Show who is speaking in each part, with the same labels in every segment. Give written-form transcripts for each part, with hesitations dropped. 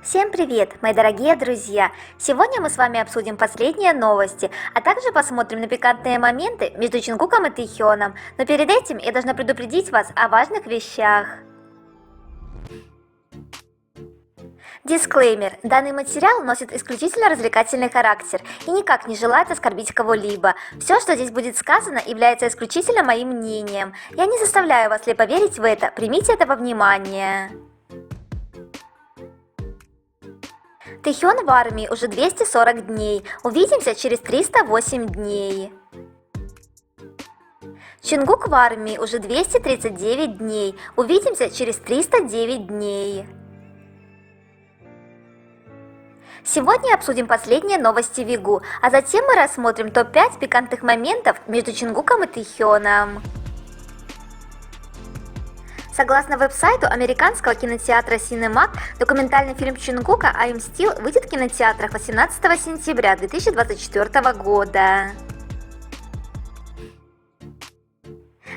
Speaker 1: Всем привет, мои дорогие друзья! Сегодня мы с вами обсудим последние новости, а также посмотрим на пикантные моменты между Чингуком и Тэхёном. Но перед этим я должна предупредить вас о важных вещах. Дисклеймер. Данный материал носит исключительно развлекательный характер и никак не желает оскорбить кого-либо. Все, что здесь будет сказано, является исключительно моим мнением. Я не заставляю вас слепо верить в это, примите это во внимание. Тэхён в армии уже 240 дней, увидимся через 308 дней. Чингук в армии уже 239 дней, увидимся через 309 дней. Сегодня обсудим последние новости Вигу, а затем мы рассмотрим топ-5 пикантных моментов между Чингуком и Тэхёном. Согласно веб-сайту американского кинотеатра Cinemark, документальный фильм Чингука «I'm Still» выйдет в кинотеатрах 18 сентября 2024 года.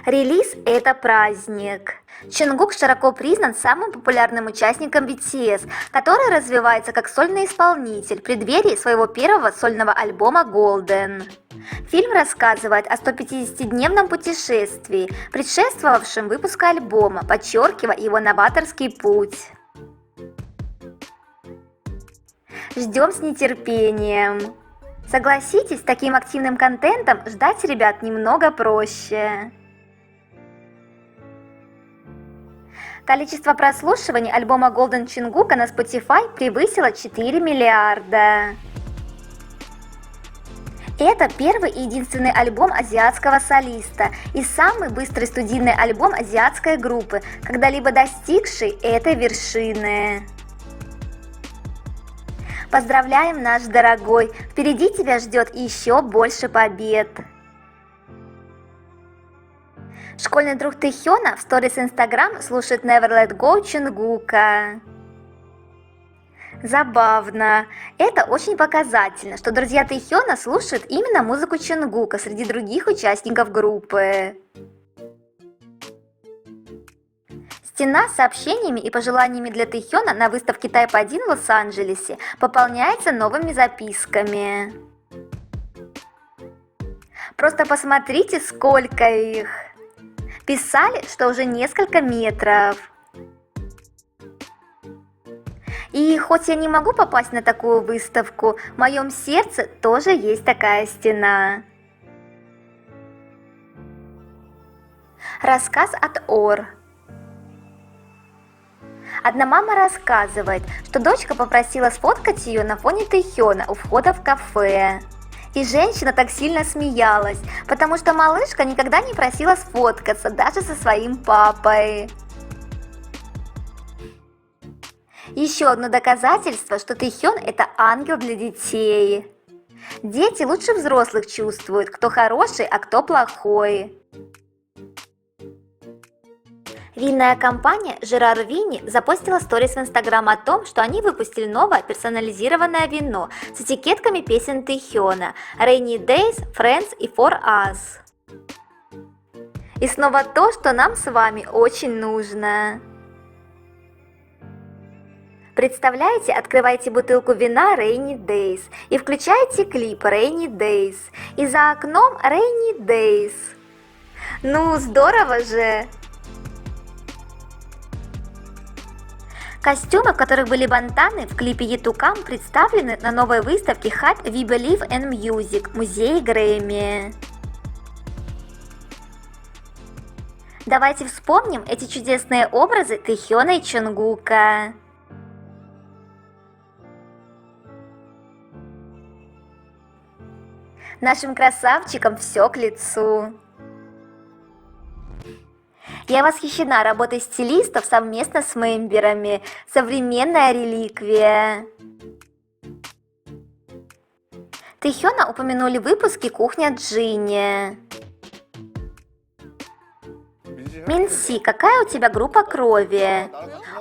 Speaker 1: Релиз – это праздник. Чингук широко признан самым популярным участником BTS, который развивается как сольный исполнитель в преддверии своего первого сольного альбома Golden. Фильм рассказывает о 150-дневном путешествии, предшествовавшем выпуску альбома, подчеркивая его новаторский путь. Ждем с нетерпением. Согласитесь, с таким активным контентом ждать ребят немного проще. Количество прослушиваний альбома Golden Чингука на Spotify превысило 4 миллиарда. Это первый и единственный альбом азиатского солиста и самый быстрый студийный альбом азиатской группы, когда-либо достигший этой вершины. Поздравляем, наш дорогой! Впереди тебя ждет еще больше побед! Школьный друг Тэхёна в сторис Instagram слушает Never Let Go Чингука. Забавно. Это очень показательно, что друзья Тэхёна слушают именно музыку Чингука среди других участников группы. Стена с сообщениями и пожеланиями для Тэхёна на выставке Type 1 в Лос-Анджелесе пополняется новыми записками. Просто посмотрите, сколько их! Писали, что уже несколько метров. И хоть я не могу попасть на такую выставку, в моем сердце тоже есть такая стена. Рассказ от Ор. Одна мама рассказывает, что дочка попросила сфоткать ее на фоне Тэхёна у входа в кафе. И женщина так сильно смеялась, потому что малышка никогда не просила сфоткаться даже со своим папой. Еще одно доказательство, что Тэхён – это ангел для детей. Дети лучше взрослых чувствуют, кто хороший, а кто плохой. Винная компания Gerard Vigne запостила сторис в Instagram о том, что они выпустили новое персонализированное вино с этикетками песен Тэхёна Rainy Days, Friends и For Us. И снова то, что нам с вами очень нужно. Представляете, открываете бутылку вина Rainy Days и включаете клип Rainy Days, и за окном Rainy Days. Ну, здорово же! Костюмы, в которых были бантаны, в клипе Етукам представлены на новой выставке Hype We Believe in Music в музее Грэмми. Давайте вспомним эти чудесные образы Тэхёна и Чингука. Нашим красавчикам все к лицу. Я восхищена работой стилистов совместно с мемберами. Современная реликвия. Тэхёна упомянули в выпуске «Кухня Джинни». Минси, какая у тебя группа крови?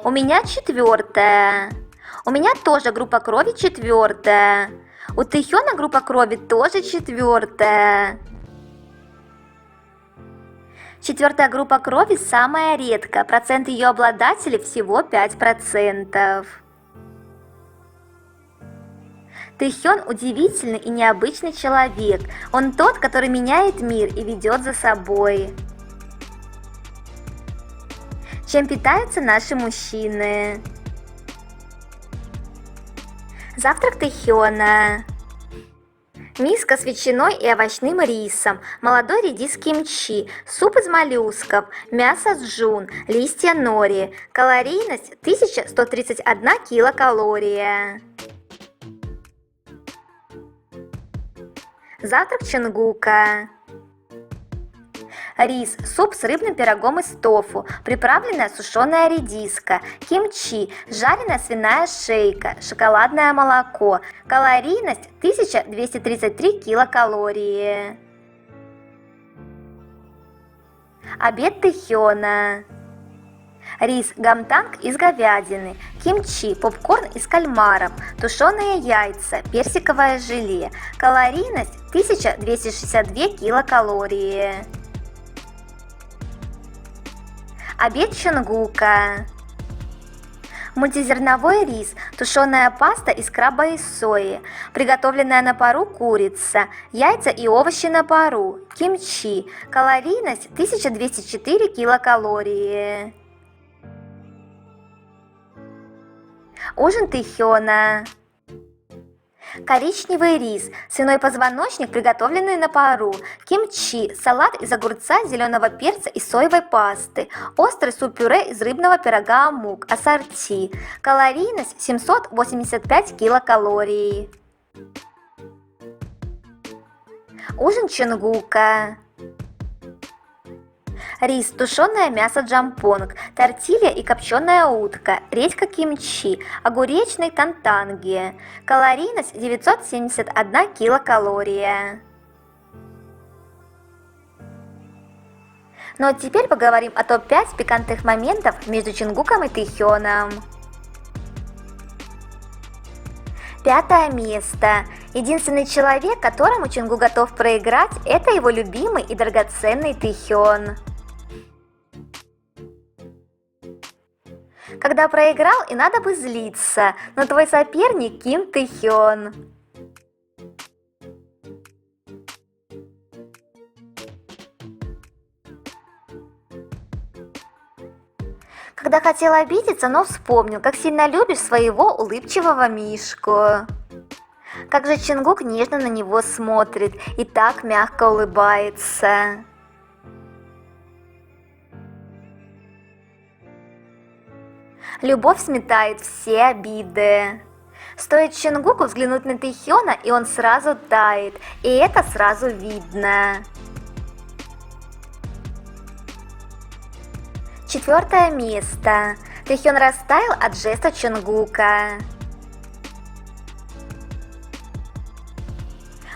Speaker 1: У меня 4. У меня тоже группа крови 4. У Тэхёна группа крови тоже 4. 4-я группа крови самая редкая, процент ее обладателей всего 5%. Тэхён удивительный и необычный человек. Он тот, который меняет мир и ведет за собой. Чем питаются наши мужчины? Завтрак Тэхёна. Миска с ветчиной и овощным рисом, молодой редис кимчи, суп из моллюсков, мясо джун, листья нори. Калорийность 1131 килокалория. Завтрак Чонгука. Рис, суп с рыбным пирогом из тофу, приправленная сушеная редиска, кимчи, жареная свиная шейка, шоколадное молоко. Калорийность 1233 килокалории. Обед Тэхёна. Рис гамтанг из говядины, кимчи, попкорн из кальмаров, тушеные яйца, персиковое желе. Калорийность 1262 килокалории. Обед Чонгука. Мультизерновой рис, тушеная паста из краба и сои, приготовленная на пару курица, яйца и овощи на пару, кимчи. Калорийность 1204 килокалории. Ужин Тэхёна. Коричневый рис, свиной позвоночник, приготовленный на пару, кимчи, салат из огурца, зеленого перца и соевой пасты, острый суп-пюре из рыбного пирога амук, ассорти. Калорийность 785 килокалорий. Ужин Чонгука. Рис, тушеное мясо джампонг, тортилья и копченая утка, редька кимчи, огуречный тантанги. Калорийность 971 килокалория. Ну а теперь поговорим о топ-5 пикантных моментов между Чонгуком и Тэхёном. 5-е место. Единственный человек, которому Чонгук готов проиграть, это его любимый и драгоценный Тэхён. Когда проиграл, и надо бы злиться, но твой соперник Ким Тэхён. Когда хотел обидеться, но вспомнил, как сильно любишь своего улыбчивого мишку. Как же Чонгук нежно на него смотрит и так мягко улыбается. Любовь сметает все обиды. Стоит Чонгуку взглянуть на Тэхёна, и он сразу тает, и это сразу видно. 4-е место. Тэхён растаял от жеста Чонгука.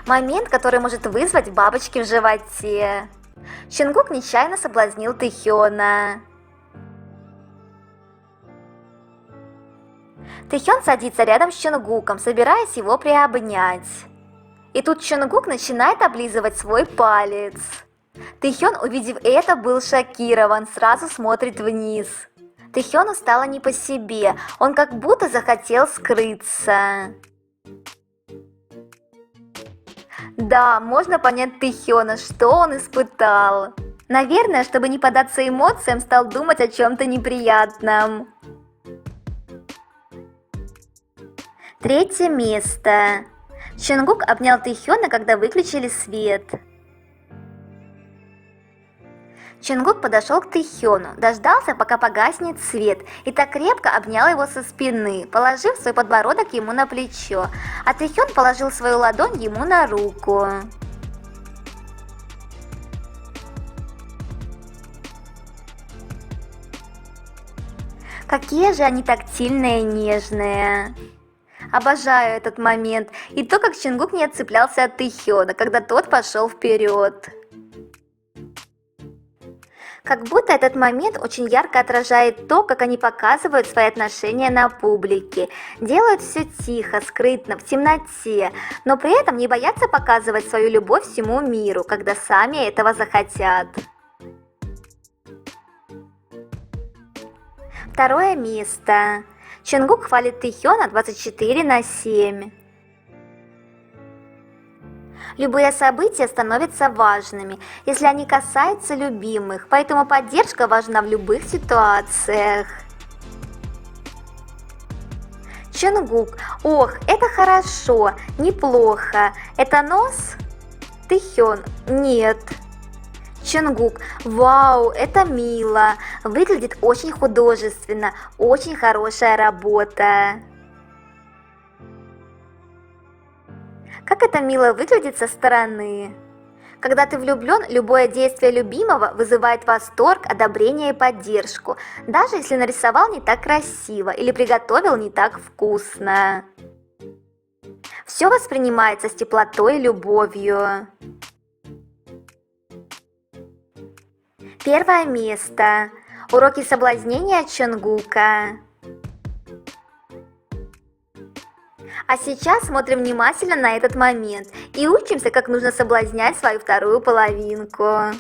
Speaker 1: Момент, который может вызвать бабочки в животе. Чонгук нечаянно соблазнил Тэхёна. Тэхён садится рядом с Чонгуком, собираясь его приобнять. И тут Чонгук начинает облизывать свой палец. Тэхён, увидев это, был шокирован, сразу смотрит вниз. Тэхёну стало не по себе, он как будто захотел скрыться. Да, можно понять Тэхёна, что он испытал. Наверное, чтобы не поддаться эмоциям, стал думать о чем-то неприятном. 3-е место. Чонгук обнял Тэхёна, когда выключили свет. Чонгук подошел к Тэхёну, дождался, пока погаснет свет, и так крепко обнял его со спины, положив свой подбородок ему на плечо, а Тэхён положил свою ладонь ему на руку. Какие же они тактильные и нежные. Обожаю этот момент и то, как Чонгук не отцеплялся от Тэхёна, когда тот пошел вперед. Как будто этот момент очень ярко отражает то, как они показывают свои отношения на публике. Делают все тихо, скрытно, в темноте, но при этом не боятся показывать свою любовь всему миру, когда сами этого захотят. 2-е место. Чонгук хвалит Тэхёна 24/7. Любые события становятся важными, если они касаются любимых, поэтому поддержка важна в любых ситуациях. Чонгук. Ох, это хорошо, неплохо. Это нос? Тэхён. Нет. Чонгук. Вау, это мило. Выглядит очень художественно. Очень хорошая работа. Как это мило выглядит со стороны. Когда ты влюблен, любое действие любимого вызывает восторг, одобрение и поддержку, даже если нарисовал не так красиво или приготовил не так вкусно. Все воспринимается с теплотой и любовью. Первое место. Уроки соблазнения Чонгука. А сейчас смотрим внимательно на этот момент и учимся, как нужно соблазнять свою вторую половинку.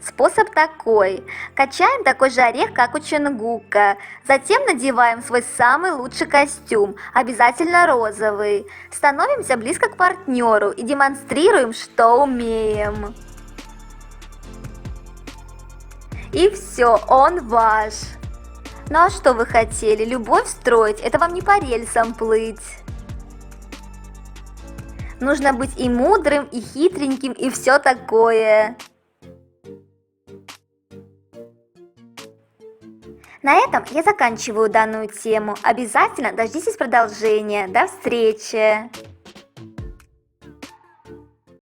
Speaker 1: Способ такой. Качаем такой же орех, как у Чонгука. Затем надеваем свой самый лучший костюм, обязательно розовый. Становимся близко к партнеру и демонстрируем, что умеем. И все, он ваш. Ну а что вы хотели? Любовь строить? Это вам не по рельсам плыть. Нужно быть и мудрым, и хитреньким, и все такое. На этом я заканчиваю данную тему. Обязательно дождитесь продолжения. До встречи!